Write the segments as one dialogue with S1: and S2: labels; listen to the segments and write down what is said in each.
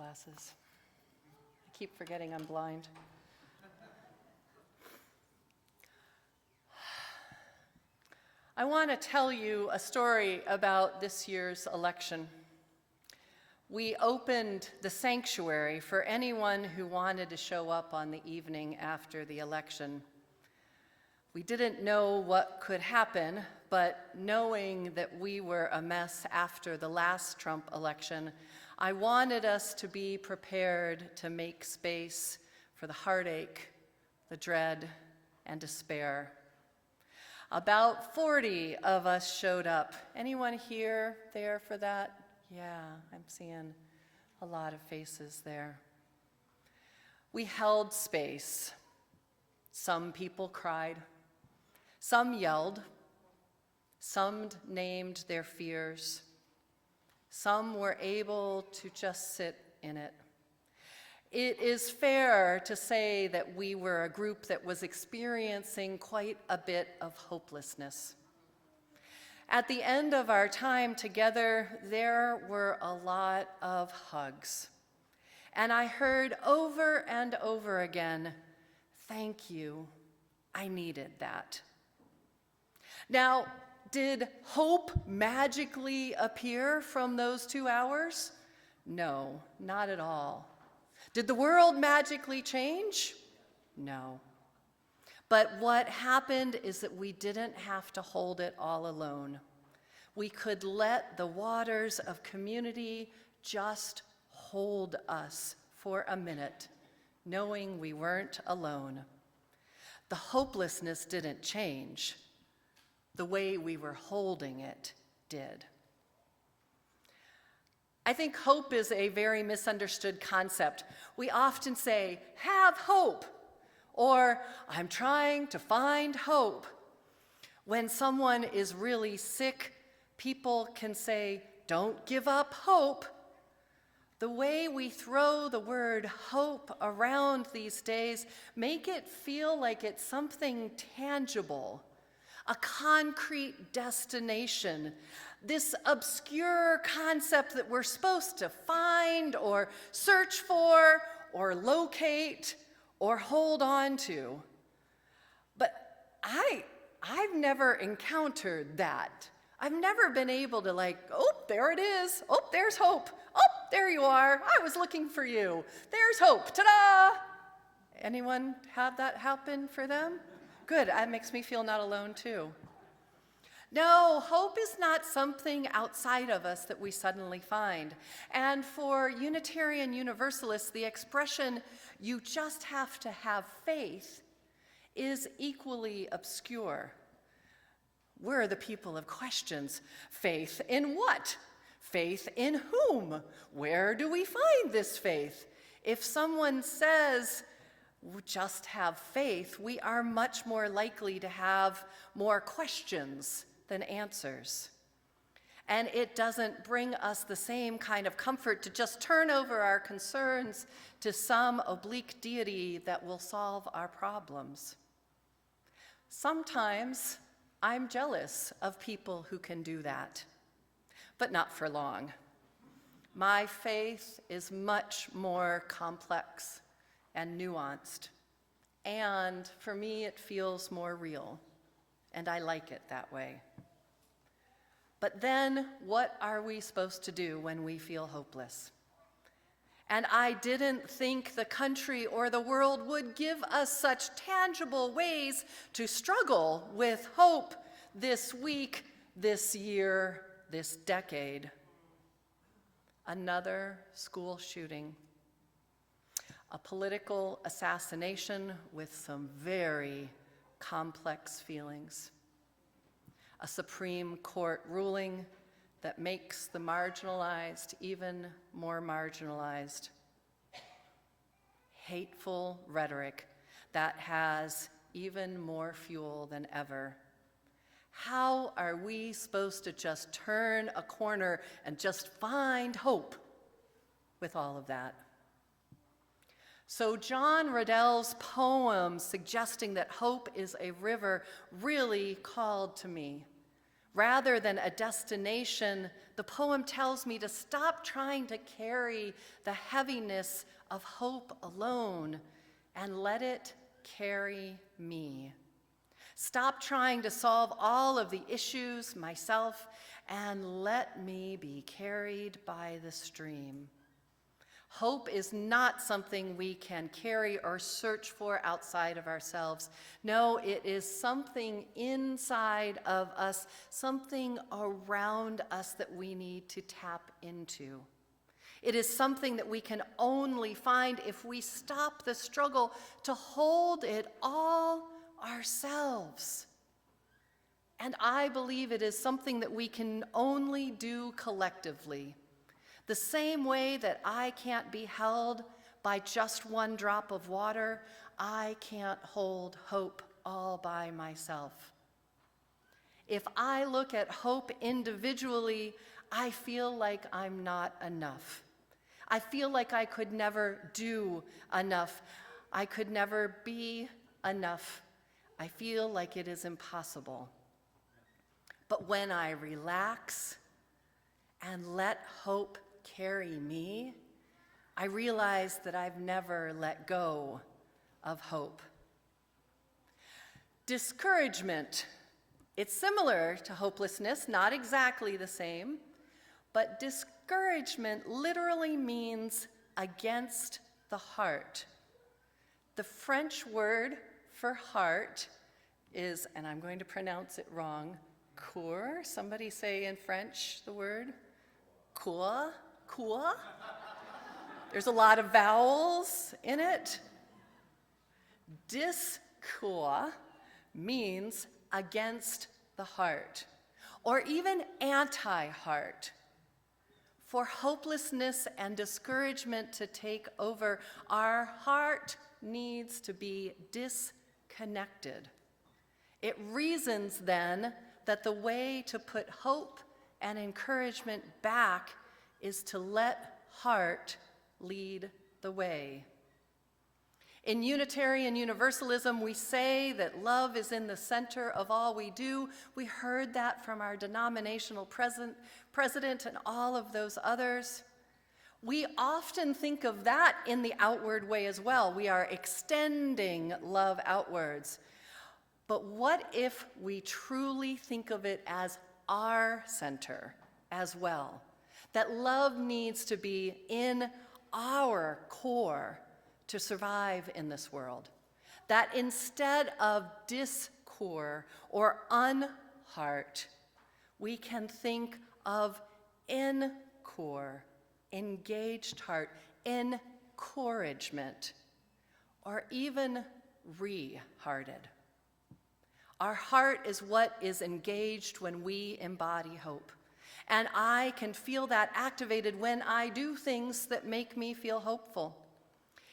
S1: glasses. I keep forgetting I'm blind. I want to tell you a story about this year's election. We opened the sanctuary for anyone who wanted to show up on the evening after the election. We didn't know what could happen, but knowing that we were a mess after the last Trump election, I wanted us to be prepared to make space for the heartache, the dread, and despair. About 40 of us showed up. Anyone here there for that? Yeah, I'm seeing a lot of faces there. We held space. Some people cried. Some yelled. Some named their fears. Some were able to just sit in it. It is fair to say that we were a group that was experiencing quite a bit of hopelessness. At the end of our time together, there were a lot of hugs. And I heard over and over again, "Thank you, I needed that." Now, did hope magically appear from those 2 hours? No, not at all. Did the world magically change? No. But what happened is that we didn't have to hold it all alone. We could let the waters of community just hold us for a minute, knowing we weren't alone. The hopelessness didn't change. The way we were holding it did. I think hope is a very misunderstood concept. We often say, "Have hope," or "I'm trying to find hope." When someone is really sick, people can say, "Don't give up hope." The way we throw the word hope around these days make it feel like it's something tangible, a concrete destination, this obscure concept that we're supposed to find or search for or locate or hold on to. But I've never encountered that. I've never been able to "Oh, there it is. Oh, there's hope. Oh, there you are. I was looking for you. There's hope. Ta-da!" Anyone have that happen for them? Good, that makes me feel not alone too. No, hope is not something outside of us that we suddenly find. And for Unitarian Universalists, the expression, "you just have to have faith," is equally obscure. We're the people of questions. Faith in what? Faith in whom? Where do we find this faith? If someone says, "just have faith," we are much more likely to have more questions than answers. And it doesn't bring us the same kind of comfort to just turn over our concerns to some oblique deity that will solve our problems. Sometimes I'm jealous of people who can do that, but not for long. My faith is much more complex and nuanced, and for me it feels more real, and I like it that way. But then what are we supposed to do when we feel hopeless? And I didn't think the country or the world would give us such tangible ways to struggle with hope this week, this year, this decade. Another school shooting. A political assassination with some very complex feelings. A Supreme Court ruling that makes the marginalized even more marginalized. Hateful rhetoric that has even more fuel than ever. How are we supposed to just turn a corner and just find hope with all of that? So John Roedel's poem suggesting that hope is a river really called to me. Rather than a destination, the poem tells me to stop trying to carry the heaviness of hope alone and let it carry me. Stop trying to solve all of the issues myself and let me be carried by the stream. Hope is not something we can carry or search for outside of ourselves. No, it is something inside of us, something around us that we need to tap into. It is something that we can only find if we stop the struggle to hold it all ourselves. And I believe it is something that we can only do collectively. The same way that I can't be held by just one drop of water, I can't hold hope all by myself. If I look at hope individually, I feel like I'm not enough. I feel like I could never do enough. I could never be enough. I feel like it is impossible. But when I relax and let hope carry me, I realize that I've never let go of hope. Discouragement. It's similar to hopelessness, not exactly the same, but discouragement literally means against the heart. The French word for heart is, and I'm going to pronounce it wrong, cœur. Somebody say in French the word cœur. Cœur. There's a lot of vowels in it. Discœur means against the heart, or even anti-heart. For hopelessness and discouragement to take over, our heart needs to be disconnected. It reasons then that the way to put hope and encouragement back is to let heart lead the way. In Unitarian Universalism, we say that love is in the center of all we do. We heard that from our denominational president and all of those others. We often think of that in the outward way as well. We are extending love outwards. But what if we truly think of it as our center as well? That love needs to be in our core to survive in this world. That instead of discord or unheart, we can think of in-core, engaged heart, encouragement, or even re-hearted. Our heart is what is engaged when we embody hope. And I can feel that activated when I do things that make me feel hopeful.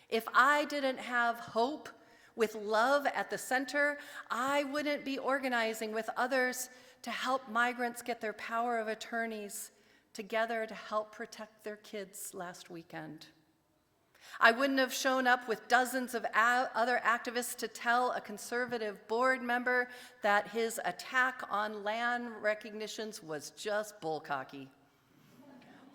S1: If I didn't have hope with love at the center, I wouldn't be organizing with others to help migrants get their power of attorneys together to help protect their kids last weekend. I wouldn't have shown up with dozens of other activists to tell a conservative board member that his attack on land recognitions was just bullcocky.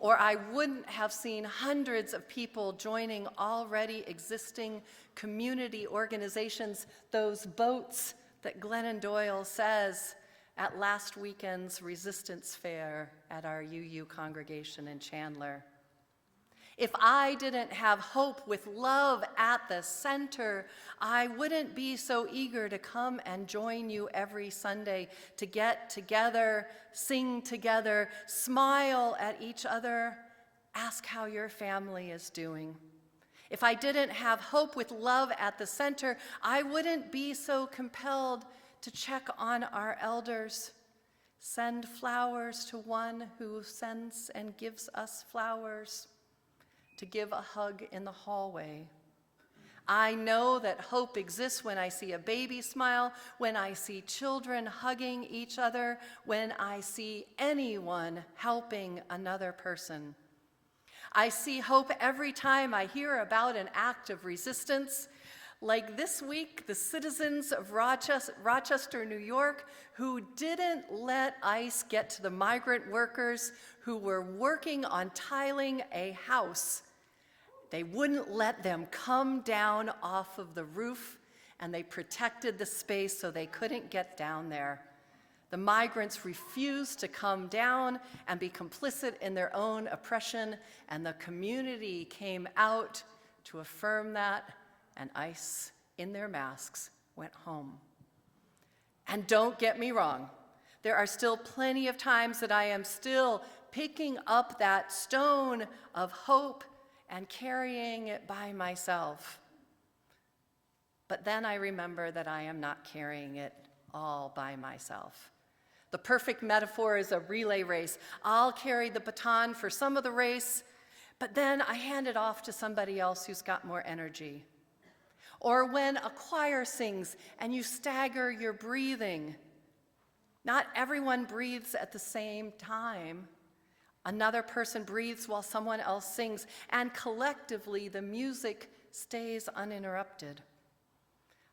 S1: Or I wouldn't have seen hundreds of people joining already existing community organizations, those boats that Glennon Doyle says at last weekend's resistance fair at our UU congregation in Chandler. If I didn't have hope with love at the center, I wouldn't be so eager to come and join you every Sunday to get together, sing together, smile at each other, ask how your family is doing. If I didn't have hope with love at the center, I wouldn't be so compelled to check on our elders, send flowers to one who sends and gives us flowers, to give a hug in the hallway. I know that hope exists when I see a baby smile, when I see children hugging each other, when I see anyone helping another person. I see hope every time I hear about an act of resistance, Like this week, the citizens of Rochester, New York, who didn't let ICE get to the migrant workers who were working on tiling a house. They wouldn't let them come down off of the roof, and they protected the space so they couldn't get down there. The migrants refused to come down and be complicit in their own oppression, and the community came out to affirm that, and ICE, in their masks, went home. And don't get me wrong, there are still plenty of times that I am still picking up that stone of hope and carrying it by myself. But then I remember that I am not carrying it all by myself. The perfect metaphor is a relay race. I'll carry the baton for some of the race, but then I hand it off to somebody else who's got more energy. Or when a choir sings and you stagger your breathing, not everyone breathes at the same time. Another person breathes while someone else sings, and collectively the music stays uninterrupted.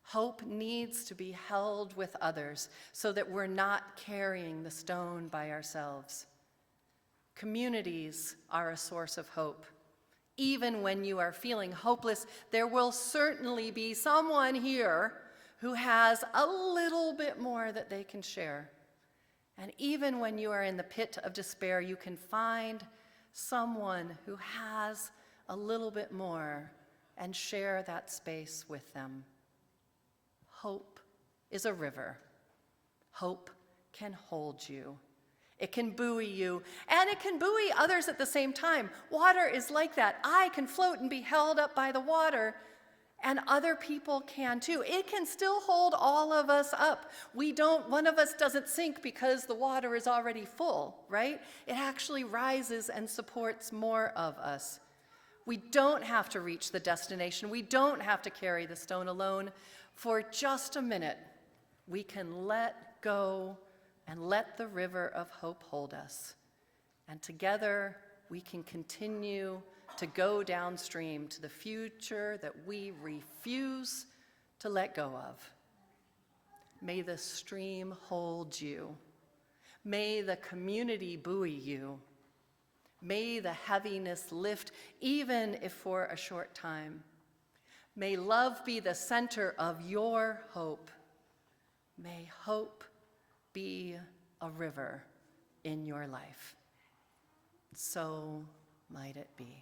S1: Hope needs to be held with others so that we're not carrying the stone by ourselves. Communities are a source of hope. Even when you are feeling hopeless, there will certainly be someone here who has a little bit more that they can share. And even when you are in the pit of despair, you can find someone who has a little bit more and share that space with them. Hope is a river. Hope can hold you. It can buoy you, and it can buoy others at the same time. Water is like that. I can float and be held up by the water, and other people can too. It can still hold all of us up. One of us doesn't sink because the water is already full, right? It actually rises and supports more of us. We don't have to reach the destination. We don't have to carry the stone alone. For just a minute, we can let go and let the river of hope hold us. And together, we can continue to go downstream to the future that we refuse to let go of. May the stream hold you. May the community buoy you. May the heaviness lift, even if for a short time. May love be the center of your hope. May hope be a river in your life. So might it be.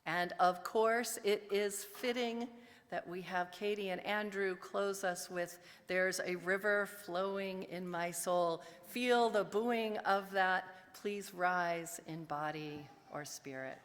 S1: And of course, it is fitting that we have Katie and Andrew close us with "There's a river flowing in my soul." Feel the buoying of that. Please rise in body or spirit.